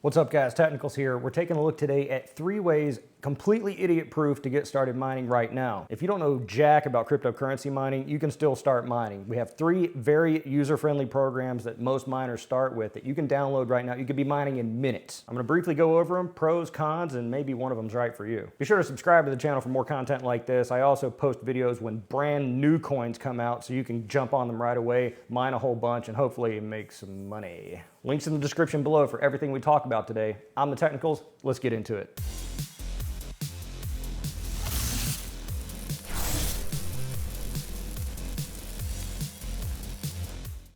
What's up guys, Technicals here. We're taking a look today at 3 ways, completely idiot-proof, to get started mining right now. If you don't know jack about cryptocurrency mining, you can still start mining. We have 3 very user-friendly programs that most miners start with that you can download right now. You could be mining in minutes. I'm gonna briefly go over them, pros, cons, and maybe one of them's right for you. Be sure to subscribe to the channel for more content like this. I also post videos when brand new coins come out so you can jump on them right away, mine a whole bunch, and hopefully make some money. Links in the description below for everything we talk about today. I'm the Technicals. Let's get into it.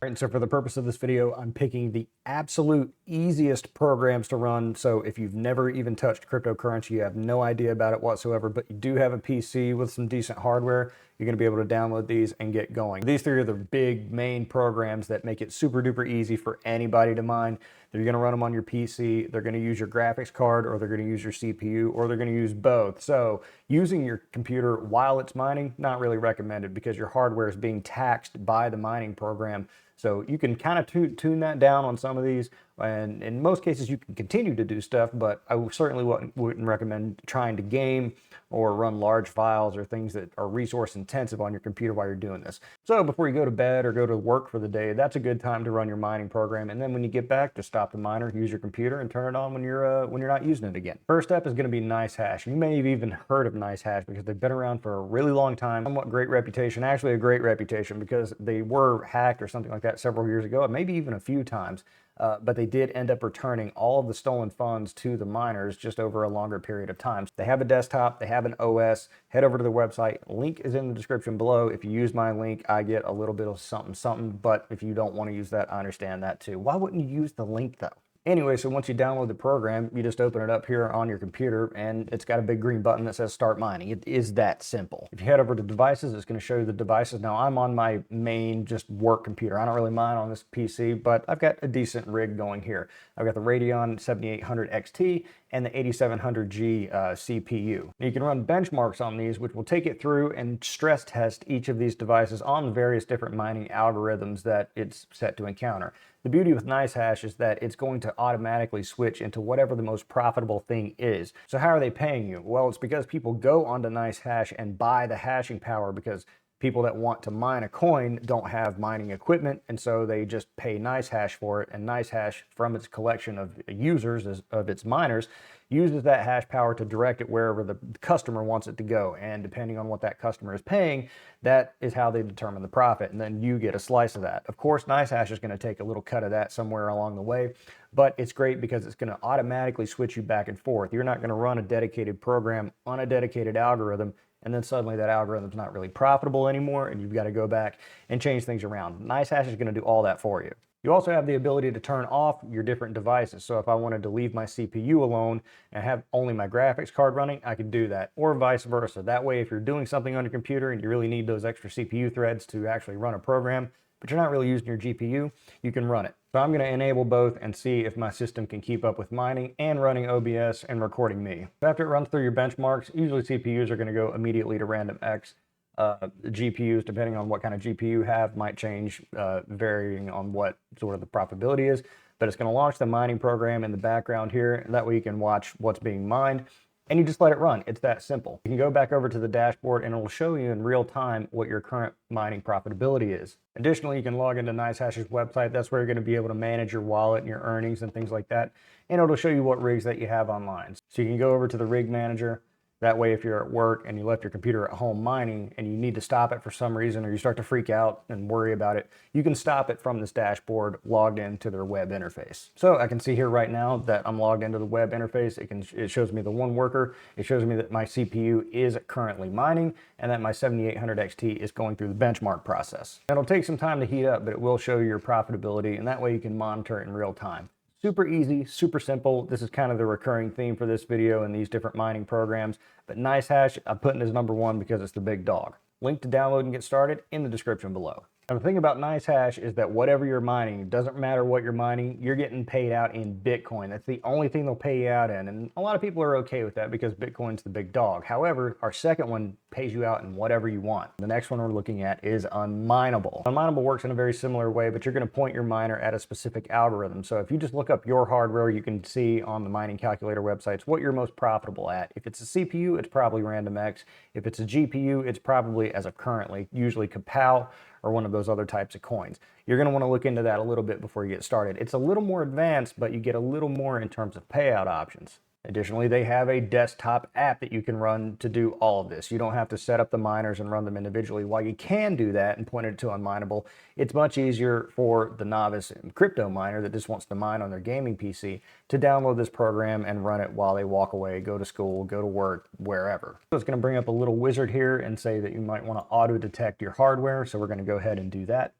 All right, and so for the purpose of this video, I'm picking the absolute easiest programs to run. So if you've never even touched cryptocurrency, you have no idea about it whatsoever, but you do have a PC with some decent hardware, you're gonna be able to download these and get going. These 3 are the big main programs that make it super duper easy for anybody to mine. They're gonna run them on your PC, they're gonna use your graphics card, or they're gonna use your CPU, or they're gonna use both. So using your computer while it's mining, not really recommended because your hardware is being taxed by the mining program. So you can kind of tune that down on some of these, and in most cases you can continue to do stuff, but I certainly wouldn't recommend trying to game or run large files or things that are resource intensive on your computer while you're doing this. So before you go to bed or go to work for the day, that's a good time to run your mining program. And then when you get back, just stop the miner, use your computer, and turn it on when you're not using it again. First step is going to be NiceHash. You may have even heard of NiceHash because they've been around for a really long time. Somewhat great reputation, actually a great reputation, because they were hacked or something like that several years ago, maybe even a few times. But they did end up returning all of the stolen funds to the miners just over a longer period of time. They have a desktop, they have an OS. Head over to their website. Link is in the description below. If you use my link, I get a little bit of something, but if you don't want to use that, I understand that too. Why wouldn't you use the link though? Anyway, so once you download the program, you just open it up here on your computer and it's got a big green button that says start mining. It is that simple. If you head over to devices, it's going to show you the devices. Now I'm on my main just work computer. I don't really mine on this PC, but I've got a decent rig going here. I've got the Radeon 7800 XT and the 8700G CPU. You can run benchmarks on these, which will take it through and stress test each of these devices on the various different mining algorithms that it's set to encounter. The beauty with NiceHash is that it's going to automatically switch into whatever the most profitable thing is. So how are they paying you? Well, it's because people go onto NiceHash and buy the hashing power because people that want to mine a coin don't have mining equipment, and so they just pay NiceHash for it, and NiceHash, from its collection of users, of its miners, uses that hash power to direct it wherever the customer wants it to go, and depending on what that customer is paying, that is how they determine the profit, and then you get a slice of that. Of course, NiceHash is going to take a little cut of that somewhere along the way, but it's great because it's going to automatically switch you back and forth. You're not going to run a dedicated program on a dedicated algorithm and then suddenly that algorithm's not really profitable anymore and you've got to go back and change things around. NiceHash is going to do all that for you. You also have the ability to turn off your different devices. So if I wanted to leave my CPU alone and have only my graphics card running, I could do that, or vice versa. That way, if you're doing something on your computer and you really need those extra CPU threads to actually run a program, but you're not really using your GPU, you can run it. So I'm going to enable both and see if my system can keep up with mining and running OBS and recording me. After it runs through your benchmarks, usually CPUs are going to go immediately to random X. GPUs, depending on what kind of GPU you have, might change varying on what sort of the profitability is, but it's going to launch the mining program in the background here, and that way you can watch what's being mined, and you just let it run. It's that simple. You can go back over to the dashboard and it will show you in real time what your current mining profitability is. Additionally, you can log into NiceHash's website. That's where you're going to be able to manage your wallet and your earnings and things like that, and it'll show you what rigs that you have online. So you can go over to the rig manager. That way, if you're at work and you left your computer at home mining and you need to stop it for some reason, or you start to freak out and worry about it, you can stop it from this dashboard logged into their web interface. So I can see here right now that I'm logged into the web interface. It shows me the one worker. It shows me that my CPU is currently mining and that my 7800 XT is going through the benchmark process. It'll take some time to heat up, but it will show you your profitability, and that way you can monitor it in real time. Super easy, super simple. This is kind of the recurring theme for this video and these different mining programs. But NiceHash, I'm putting as #1 because it's the big dog. Link to download and get started in the description below. And the thing about NiceHash is that whatever you're mining, it doesn't matter what you're mining, you're getting paid out in Bitcoin. That's the only thing they'll pay you out in. And a lot of people are okay with that because Bitcoin's the big dog. However, our second one pays you out in whatever you want. The next one we're looking at is Unminable. Unminable works in a very similar way, but you're going to point your miner at a specific algorithm. So if you just look up your hardware, you can see on the mining calculator websites what you're most profitable at. If it's a CPU, it's probably RandomX. If it's a GPU, it's probably, as of currently, usually Kapow or one of those other types of coins. You're going to want to look into that a little bit before you get started. It's a little more advanced, but you get a little more in terms of payout options. Additionally, they have a desktop app that you can run to do all of this. You don't have to set up the miners and run them individually. While you can do that and point it to Unminable, it's much easier for the novice crypto miner that just wants to mine on their gaming PC to download this program and run it while they walk away, go to school, go to work, wherever. So it's going to bring up a little wizard here and say that you might want to auto detect your hardware. So we're going to go ahead and do that.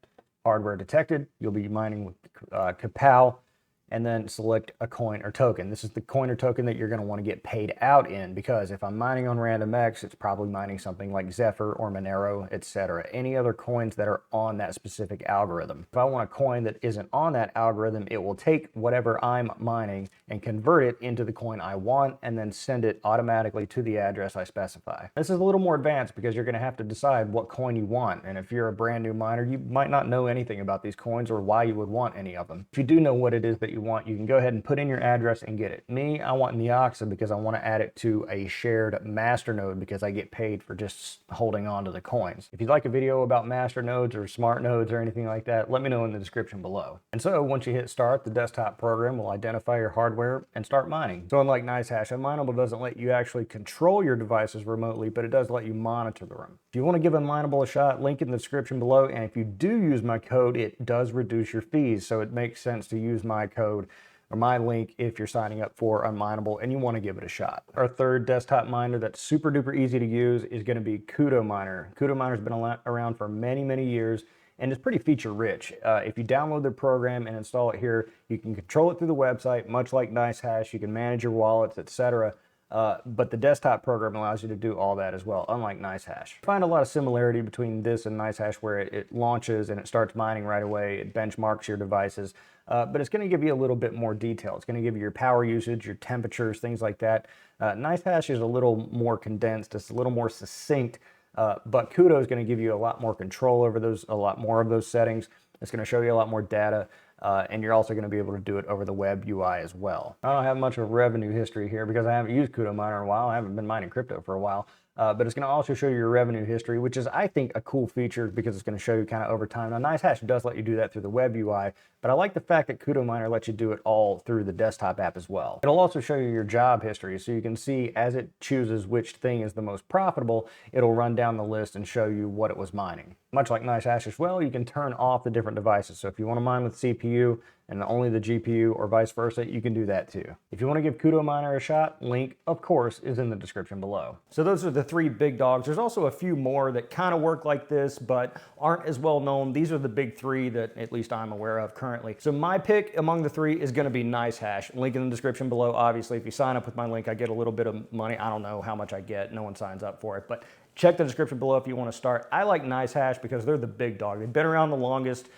Hardware detected. You'll be mining with Kapow, and then select a coin or token. This is the coin or token that you're going to want to get paid out in, because if I'm mining on RandomX, it's probably mining something like ZEPH or Monero, etc. Any other coins that are on that specific algorithm. If I want a coin that isn't on that algorithm, it will take whatever I'm mining and convert it into the coin I want and then send it automatically to the address I specify. This is a little more advanced because you're going to have to decide what coin you want. And if you're a brand new miner, you might not know anything about these coins or why you would want any of them. If you do know what it is that you want, you can go ahead and put in your address and get it. Me, I want Neoxa because I want to add it to a shared masternode because I get paid for just holding on to the coins. If you'd like a video about masternodes or smart nodes or anything like that, let me know in the description below. And so once you hit start, the desktop program will identify your hardware and start mining. So unlike NiceHash, Unminable doesn't let you actually control your devices remotely, but it does let you monitor them. If you want to give Unminable a shot, link in the description below. And if you do use my code, it does reduce your fees. So it makes sense to use my code or my link if you're signing up for Unminable and you want to give it a shot. Our third desktop miner that's super duper easy to use is going to be Kudo Miner. Kudo Miner's been around for many, many years and it's pretty feature rich. If you download the program and install it here, you can control it through the website, much like NiceHash. You can manage your wallets, etc. But the desktop program allows you to do all that as well, unlike NiceHash. I find a lot of similarity between this and NiceHash, where it launches and it starts mining right away. It benchmarks your devices, but it's going to give you a little bit more detail. It's going to give you your power usage, your temperatures, things like that. NiceHash is a little more condensed. It's a little more succinct, but Kudo is going to give you a lot more control over those, a lot more of those settings. It's going to show you a lot more data. And you're also going to be able to do it over the web UI as well. I don't have much of a revenue history here because I haven't used Kudo Miner in a while. I haven't been mining crypto for a while. But it's going to also show you your revenue history, which is, I think, a cool feature because it's going to show you kind of over time. Now, NiceHash does let you do that through the web UI, but I like the fact that Kudo Miner lets you do it all through the desktop app as well. It'll also show you your job history, so you can see as it chooses which thing is the most profitable, it'll run down the list and show you what it was mining. Much like NiceHash as well, you can turn off the different devices. So if you want to mine with CPU and only the GPU or vice versa, you can do that too. If you want to give Kudo Miner a shot, link, of course, is in the description below. So those are the three big dogs. There's also a few more that kind of work like this, but aren't as well known. These are the big three that at least I'm aware of currently. So my pick among the three is going to be NiceHash. Link in the description below. Obviously, if you sign up with my link, I get a little bit of money. I don't know how much I get. No one signs up for it, but check the description below if you want to start. I like NiceHash because they're the big dog. They've been around the longest.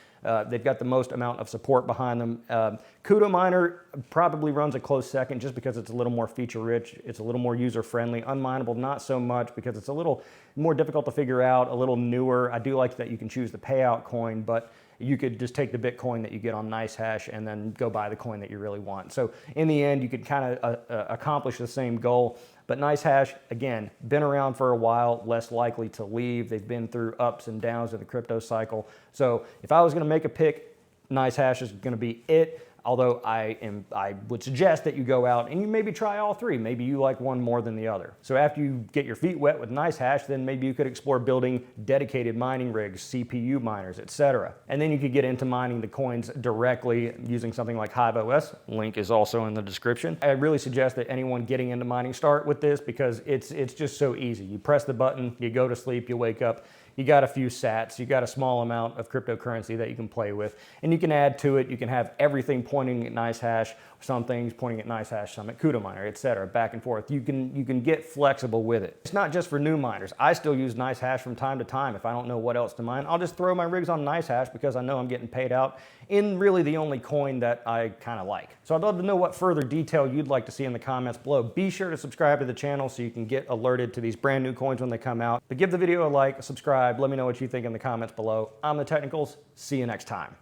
They've got the most amount of support behind them. Kudo Miner probably runs a close second just because it's a little more feature rich. It's a little more user friendly. Unminable, not so much because it's a little more difficult to figure out, a little newer. I do like that you can choose the payout coin, but you could just take the Bitcoin that you get on NiceHash and then go buy the coin that you really want. So in the end, you could kind of accomplish the same goal. But NiceHash, again, been around for a while, less likely to leave. They've been through ups and downs of the crypto cycle. So if I was going to make a pick, NiceHash is going to be it. Although I would suggest that you go out and you maybe try all three. Maybe you like one more than the other. So after you get your feet wet with NiceHash, then maybe you could explore building dedicated mining rigs, CPU miners, etc. And then you could get into mining the coins directly using something like HiveOS. Link is also in the description. I really suggest that anyone getting into mining start with this because it's just so easy. You press the button, you go to sleep, you wake up, you got a few sats, you got a small amount of cryptocurrency that you can play with, and you can add to it. You can have everything pointing at NiceHash, some things pointing at NiceHash, some at Kudo Miner, etc., back and forth. You can get flexible with it. It's not just for new miners. I still use NiceHash from time to time. If I don't know what else to mine, I'll just throw my rigs on NiceHash because I know I'm getting paid out in really the only coin that I kind of like. So I'd love to know what further detail you'd like to see in the comments below. Be sure to subscribe to the channel so you can get alerted to these brand new coins when they come out. But give the video a like, subscribe, let me know what you think in the comments below. I'm TheTechnicals. See you next time.